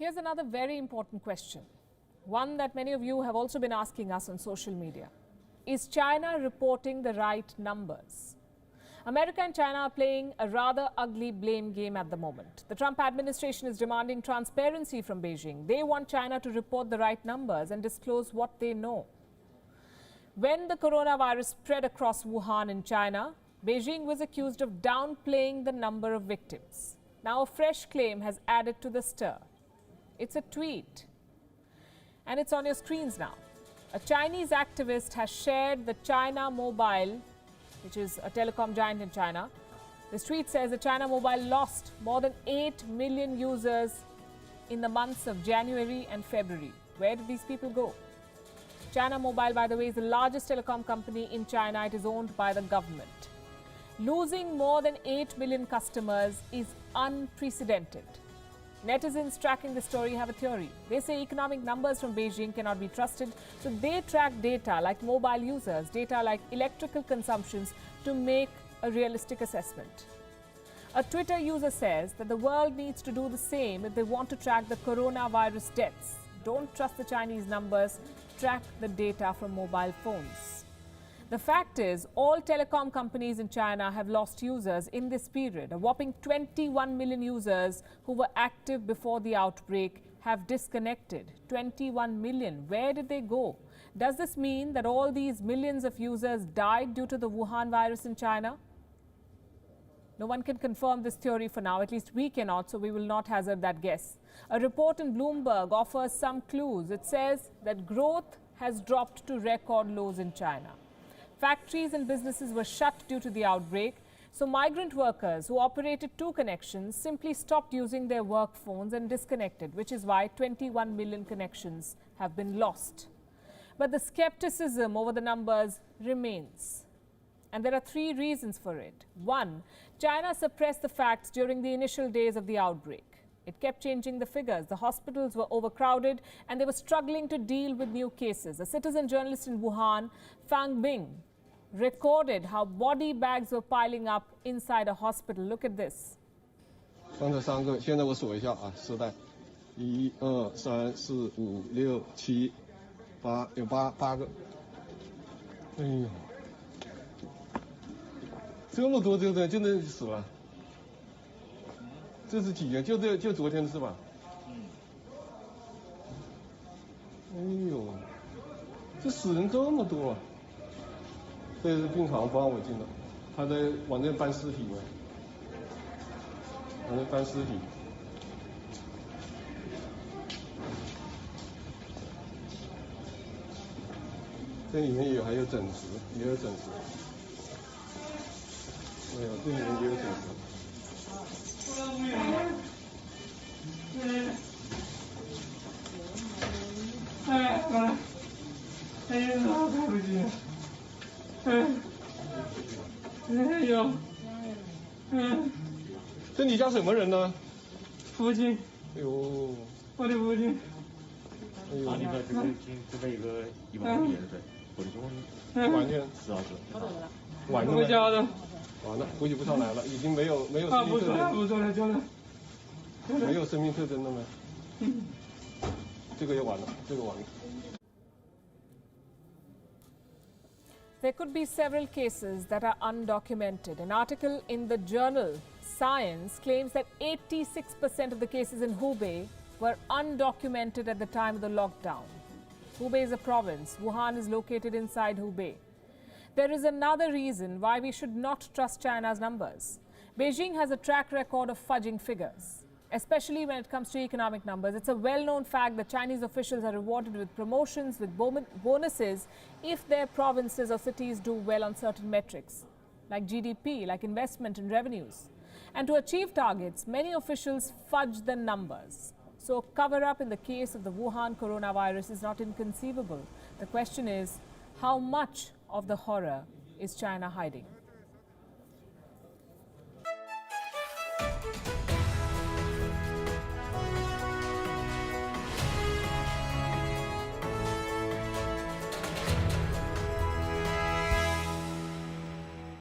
Here's another very important question, one that many of you have also been asking us on social media. Is China reporting the right numbers? America and China are playing a rather ugly blame game at the moment. The Trump administration is demanding transparency from Beijing. They want China to report the right numbers and disclose what they know. When the coronavirus spread across Wuhan in China, Beijing was accused of downplaying the number of victims. Now a fresh claim has added to the stir. It's a tweet, and it's on your screens now. A Chinese activist has shared the China Mobile, which is a telecom giant in China. This tweet says that China Mobile lost more than 8 million users in the months of January and February. Where did these people go? China Mobile, by the way, is the largest telecom company in China. It is owned by the government. Losing more than 8 million customers is unprecedented. Netizens tracking the story have a theory. They say economic numbers from Beijing cannot be trusted, so they track data like mobile users, data like electrical consumptions to make a realistic assessment. A Twitter user says that the world needs to do the same if they want to track the coronavirus deaths. Don't trust the Chinese numbers, track the data from mobile phones. The fact is, all telecom companies in China have lost users in this period. A whopping 21 million users who were active before the outbreak have disconnected. 21 million. Where did they go? Does this mean that all these millions of users died due to the Wuhan virus in China? No one can confirm this theory for now. At least we cannot, so we will not hazard that guess. A report in Bloomberg offers some clues. It says that growth has dropped to record lows in China. Factories and businesses were shut due to the outbreak, so migrant workers who operated two connections simply stopped using their work phones and disconnected, which is why 21 million connections have been lost. But the skepticism over the numbers remains. And there are three reasons for it. One, China suppressed the facts during the initial days of the outbreak. It kept changing the figures. The hospitals were overcrowded and they were struggling to deal with new cases. A citizen journalist in Wuhan, Fang Bing, recorded how body bags were piling up inside a hospital. Look at this. 刚才3个，现在我数一下啊，10袋，1、2、3、4、5、6、7、8，有8个。哎呦，这么多就能死了。这是几天？就昨天是吧？哎呦，这死人这么多啊！这是病房帮我进的，他在往那搬尸体嘛，往那搬尸体。这里面还有整石，也有整石。没有，这里面也有整石。这你家什么人呢？父亲。哎呦，我的父亲。哎呦，这边有个1万米的，我的兄完全是啊是。完了。我家的。完了，估计不上来了，已经没有生命特征。不说了，就了。没有生命特征了吗？这个也完了，这个完了。There could be several cases that are undocumented. An article in the journal Science claims that 86% of the cases in Hubei were undocumented at the time of the lockdown. Hubei is a province. Wuhan is located inside Hubei. There is another reason why we should not trust China's numbers. Beijing has a track record of fudging figures, especially when it comes to economic numbers. It's a well-known fact that Chinese officials are rewarded with promotions, with bonuses, if their provinces or cities do well on certain metrics, like GDP, like investment and revenues. And to achieve targets, many officials fudge the numbers. So cover-up in the case of the Wuhan coronavirus is not inconceivable. The question is, how much of the horror is China hiding?